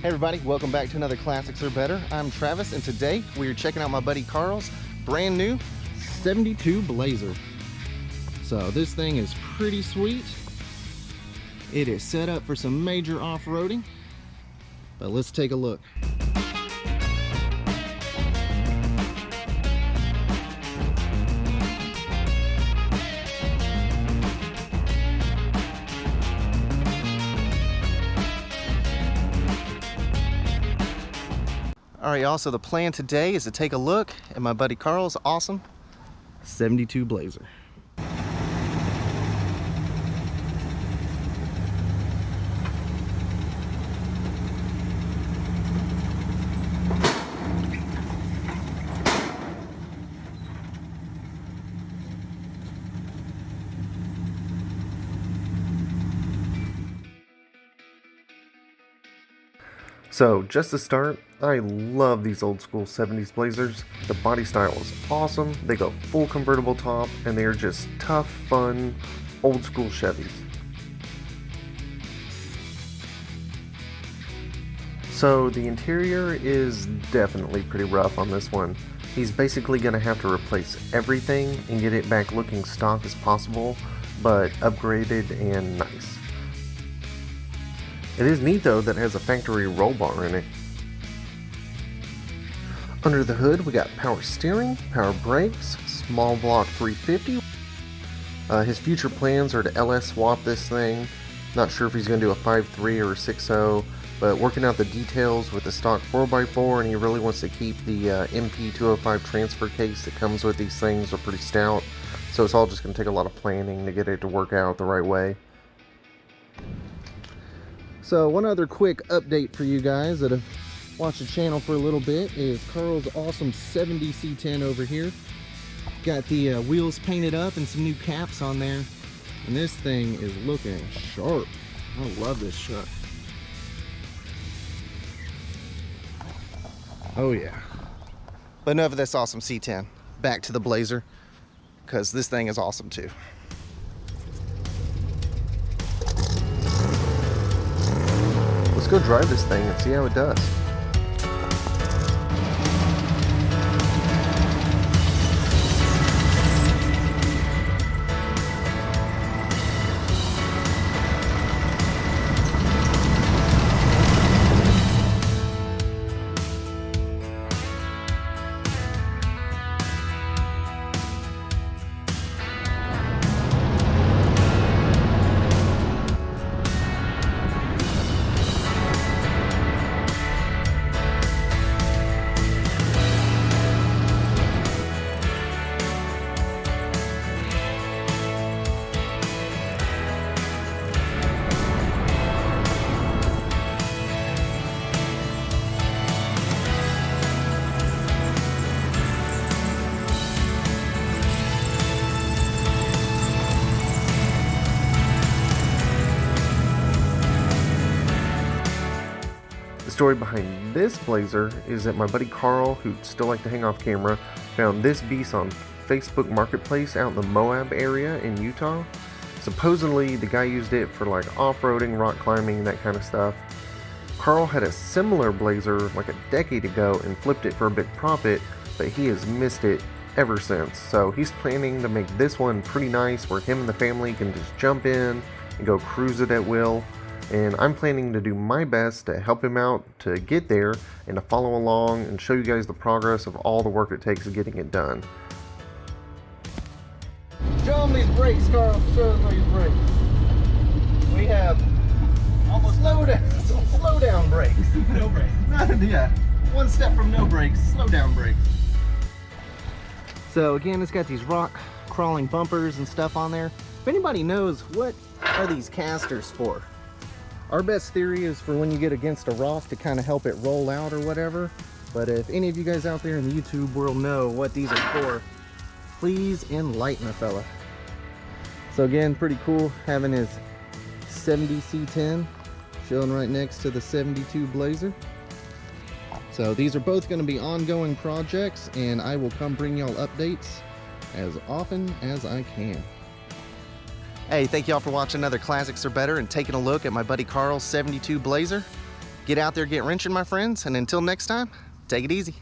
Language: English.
Hey everybody, welcome back to another Classics or Better. I'm Travis, and today we are checking out my buddy Carl's brand new 72 Blazer. So this thing is pretty sweet. It is set up for some major off-roading, but let's take a look. Alright y'all, so the plan today is to take a look at my buddy Carl's awesome 72 Blazer. So just to start, I love these old school 70s Blazers. The body style is awesome, they go full convertible top, and they are just tough, fun, old school Chevys. So the interior is definitely pretty rough on this one. He's basically going to have to replace everything and get it back looking stock as possible, but upgraded and nice. It is neat though that it has a factory roll bar in it. Under the hood we got power steering, power brakes, small block 350. His future plans are to LS swap this thing. Not sure if he's going to do a 5.3 or a 6.0, but working out the details with the stock 4x4, and he really wants to keep the MP205 transfer case that comes with these things are pretty stout. So it's all just going to take a lot of planning to get it to work out the right way. So one other quick update for you guys that have watched the channel for a little bit is Carl's awesome 70 C10 over here. Got the wheels painted up and some new caps on there. And this thing is looking sharp. I love this truck. Oh yeah. But enough of this awesome C10. Back to the Blazer, because this thing is awesome too. Let's go drive this thing and see how it does. The story behind this Blazer is that my buddy Carl, who'd still like to hang off camera, found this beast on Facebook Marketplace out in the Moab area in Utah. Supposedly the guy used it for like off-roading, rock climbing, that kind of stuff. Carl had a similar Blazer like a decade ago and flipped it for a big profit, but he has missed it ever since. So he's planning to make this one pretty nice where him and the family can just jump in and go cruise it at will. And I'm planning to do my best to help him out to get there and to follow along and show you guys the progress of all the work it takes of getting it done. Show them these brakes, Carl. Show them these brakes. We have almost slow down brakes. No brakes. Yeah, one step from no brakes, slow down brakes. So again, it's got these rock crawling bumpers and stuff on there. If anybody knows, what are these casters for? Our best theory is for when you get against a rock to kind of help it roll out or whatever. But if any of you guys out there in the YouTube world know what these are for, please enlighten a fella. So again, pretty cool having his 70 C10 chilling right next to the 72 Blazer. So these are both going to be ongoing projects, and I will come bring y'all updates as often as I can. Hey, thank y'all for watching another Classics or Better and taking a look at my buddy Carl's 72 Blazer. Get out there, get wrenching, my friends, and until next time, take it easy.